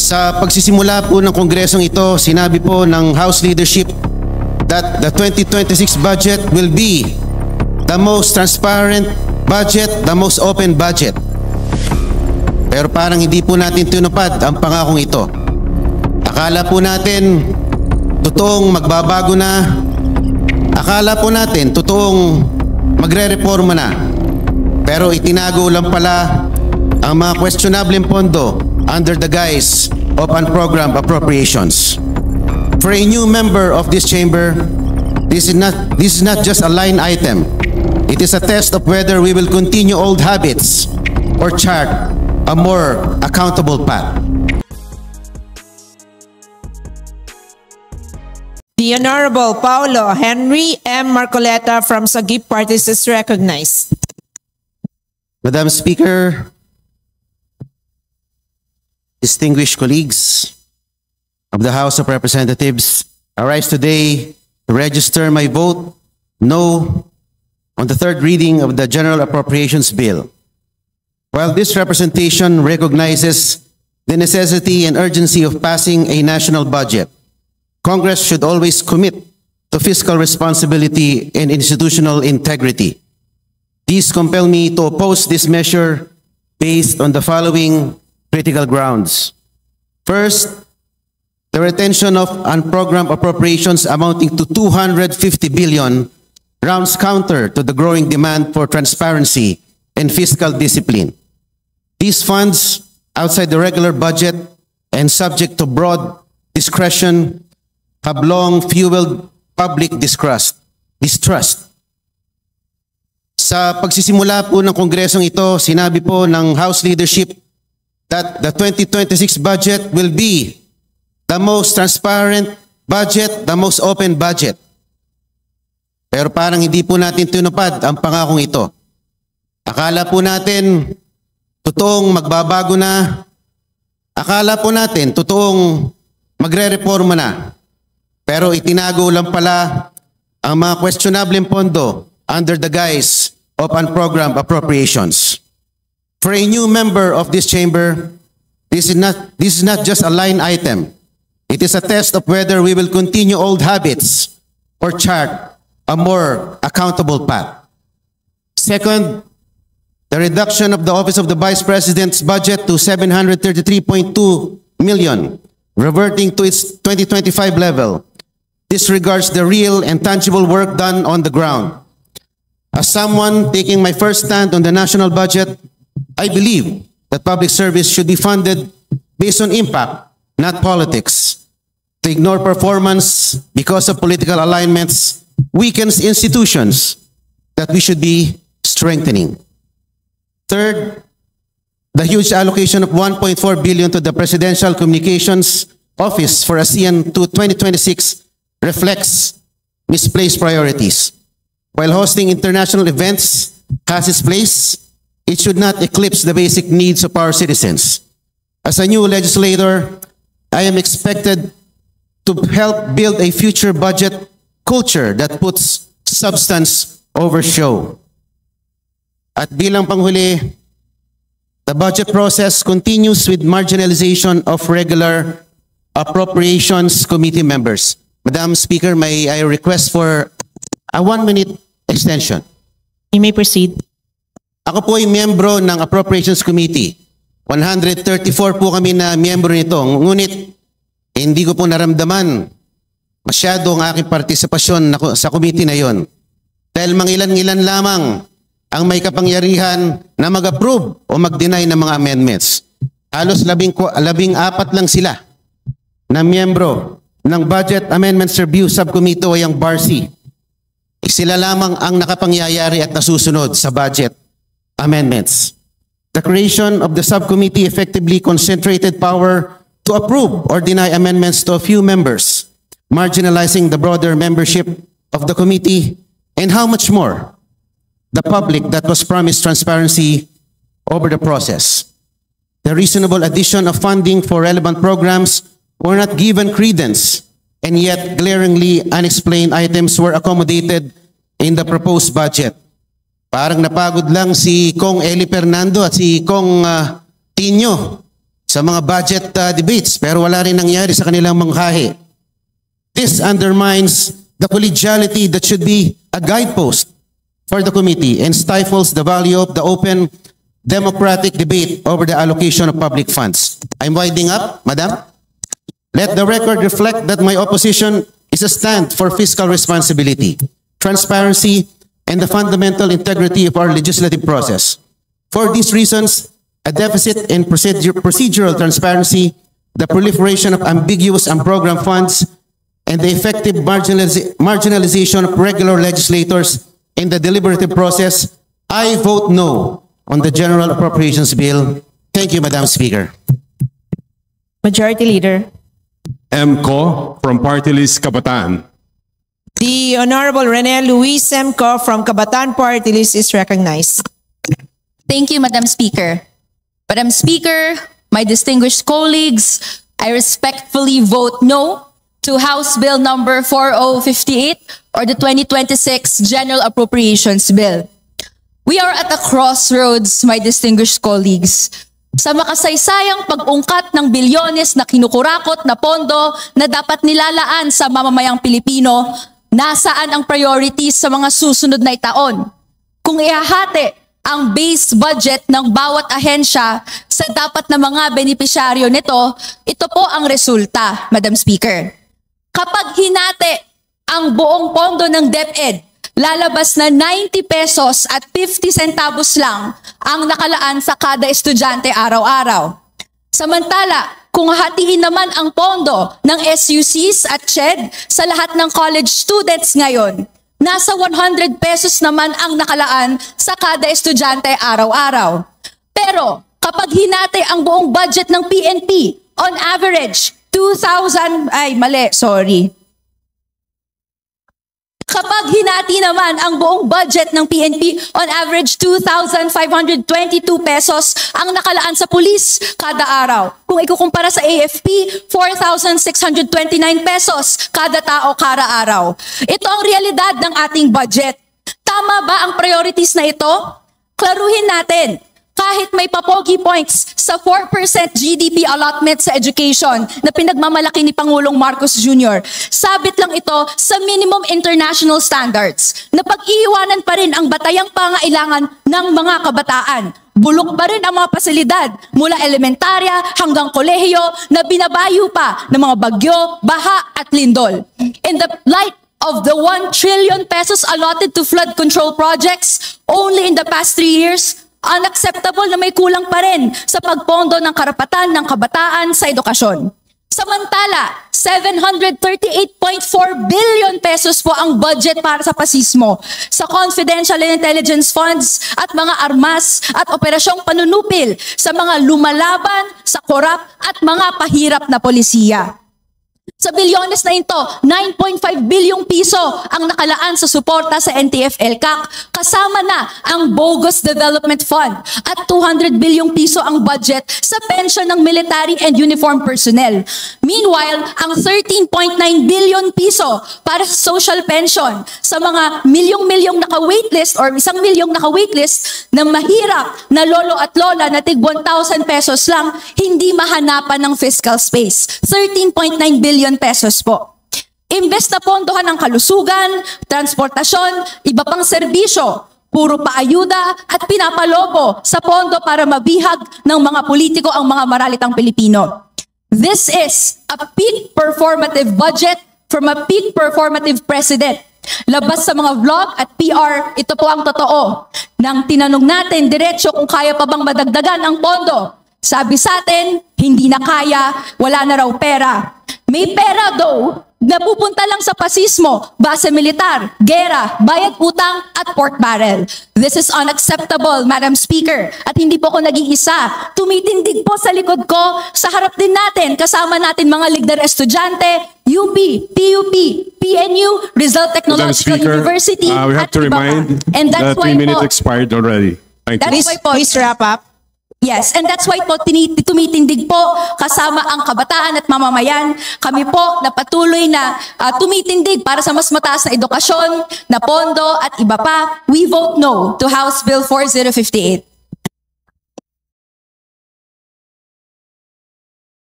Sa pagsisimula po ng kongresong ito, sinabi po ng House leadership that the 2026 budget will be the most transparent budget, the most open budget. Pero parang hindi po natin tinupad ang pangakong ito. Akala po natin totoong magbabago na. Akala po natin totoong magre-reforma na. Pero itinago lang pala ang mga questionable pondo under the guise of unprogrammed appropriations. For a new member of this chamber, this is not just a line item. It is a test of whether we will continue old habits or chart a more accountable path. The Honorable Paulo Henry M. Marcoleta from Sagip Parties is recognized. Madam Speaker, distinguished colleagues of the House of Representatives, I rise today to register my vote no on the third reading of the General Appropriations Bill. While this representation recognizes the necessity and urgency of passing a national budget, Congress should always commit to fiscal responsibility and institutional integrity. These compel me to oppose this measure based on the following critical grounds. First, the retention of unprogrammed appropriations amounting to 250 billion rounds counter to the growing demand for transparency and fiscal discipline. These funds, outside the regular budget and subject to broad discretion, have long fueled public distrust. Sa pagsisimula po ng kongresong ito, sinabi po ng House leadership that the 2026 budget will be the most transparent budget, the most open budget. Pero parang hindi po natin tinupad ang pangakong ito. Akala po natin totoong magbabago na. Akala po natin totoong magre-reforma na. Pero itinago lang pala ang mga questionable pondo under the guise of unprogrammed appropriations. For a new member of this chamber, this is not just a line item. It is a test of whether we will continue old habits or chart a more accountable path. Second, the reduction of the Office of the Vice President's budget to 733.2 million, reverting to its 2025 level, disregards the real and tangible work done on the ground. As someone taking my first stand on the national budget, I believe that public service should be funded based on impact, not politics. To ignore performance because of political alignments weakens institutions that we should be strengthening. Third, the huge allocation of 1.4 billion to the Presidential Communications Office for ASEAN to 2026 reflects misplaced priorities. While hosting international events has its place, it should not eclipse the basic needs of our citizens. As a new legislator, I am expected to help build a future budget culture that puts substance over show. At bilang panghuli, the budget process continues with marginalization of regular appropriations committee members. Madam Speaker, may I request for a 1-minute extension? You may proceed. Ako po ay miyembro ng Appropriations Committee. 134 po kami na miyembro nito. Ngunit hindi ko po naramdaman masyado ang aking partisipasyon sa committee na yon. Dahil mangilan-ngilan lamang ang may kapangyarihan na mag-approve o mag-deny ng mga amendments. Halos 14 lang sila na miyembro ng Budget Amendments Review Subcommittee o yung BARC. Sila lamang ang nakapangyayari at nasusunod sa budget amendments. The creation of the subcommittee effectively concentrated power to approve or deny amendments to a few members, marginalizing the broader membership of the committee, and how much more, the public that was promised transparency over the process. The reasonable addition of funding for relevant programs were not given credence, and yet glaringly unexplained items were accommodated in the proposed budget. Parang napagod lang si Kong Eli Fernando at si Kong Tino sa mga budget debates pero wala rin nangyari sa kanilang manghahe. This undermines the collegiality that should be a guidepost for the committee and stifles the value of the open democratic debate over the allocation of public funds. I'm winding up, Madam. Let the record reflect that my opposition is a stand for fiscal responsibility, transparency, and the fundamental integrity of our legislative process. For these reasons, a deficit in procedural transparency, the proliferation of ambiguous and program funds, and the effective marginalization of regular legislators in the deliberative process, I vote no on the General Appropriations Bill. Thank you, Madam Speaker. Majority Leader. M. Co. from Party List Kabataan. The Honorable Rene Luis M. Co. from Kabataan Party List is recognized. Thank you, Madam Speaker. Madam Speaker, my distinguished colleagues, I respectfully vote no to House Bill number 4058 or the 2026 General Appropriations Bill. We are at a crossroads, my distinguished colleagues. Sa makasaysayang pag-ungkat ng bilyones na kinukurakot na pondo na dapat nilalaan sa mamamayang Pilipino, nasaan ang priorities sa mga susunod na itaon? Kung ihahati ang base budget ng bawat ahensya sa dapat na mga benepisyaryo nito, ito po ang resulta, Madam Speaker. Kapag hinati ang buong pondo ng DepEd, lalabas na 90 pesos at 50 centavos lang ang nakalaan sa kada estudyante araw-araw. Samantala, kung hatiin naman ang pondo ng SUCs at CHED sa lahat ng college students ngayon, nasa 100 pesos naman ang nakalaan sa kada estudyante araw-araw. Pero kapag hinati ang buong budget ng PNP, on average, Kapag hinati naman ang buong budget ng PNP, on average 2,522 pesos ang nakalaan sa pulis kada araw. Kung ikukumpara sa AFP, 4,629 pesos kada tao kada araw. Ito ang realidad ng ating budget. Tama ba ang priorities na ito? Klaruhin natin. Kahit may papogi points sa 4% GDP allotment sa education na pinagmamalaki ni Pangulong Marcos Jr., sabit lang ito sa minimum international standards na pag-iiwanan pa rin ang batayang pangailangan ng mga kabataan. Bulok pa rin ang mga pasilidad mula elementarya hanggang kolehiyo na binabayo pa ng mga bagyo, baha at lindol. In the light of the 1 trillion pesos allotted to flood control projects only in the past 3 years, unacceptable na may kulang pa rin sa pagpondo ng karapatan ng kabataan sa edukasyon. Samantala, 738.4 billion pesos po ang budget para sa pasismo, sa confidential and intelligence funds at mga armas at operasyong panunupil sa mga lumalaban, sa korap at mga pahirap na polisiya. Sa bilyones na ito, 9.5 bilyong piso ang nakalaan sa suporta sa NTF-ELCAC, kasama na ang bogus development fund at 200 bilyong piso ang budget sa pension ng military and uniformed personnel. Meanwhile, ang 13.9 billion piso para sa social pension sa mga milyong-milyong naka-waitlist or 1 milyong naka-waitlist na mahirap na lolo at lola na tig 1,000 pesos lang, hindi mahanapan ng fiscal space. 13.9 billion pesos po. Imbes na pondohan ng kalusugan, transportasyon, iba pang serbisyo, puro paayuda at pinapalobo sa pondo para mabihag ng mga politiko ang mga maralitang Pilipino. This is a peak performative budget from a peak performative president. Labas sa mga vlog at PR, ito po ang totoo. Nang tinanong natin diretsyo kung kaya pa bang madagdagan ang pondo, sabi sa atin, hindi na kaya, wala na raw pera. May pera though, napupunta lang sa pasismo, base militar, gera, bayad utang at pork barrel. This is unacceptable, Madam Speaker. At hindi po ako nag-iisa. Tumitindig po sa likod ko, sa harap din natin, kasama natin mga ligdar estudyante, UP, PUP, PNU, Rizal Technological University, we have at to iba pa. remind And that's that why 3 minutes po, expired already. Thank you. Please, please wrap up. yes, and that's why po tumitindig po kasama ang kabataan at mamamayan. Kami po na patuloy na tumitindig para sa mas mataas na edukasyon, na pondo at iba pa. We vote no to House Bill 4058.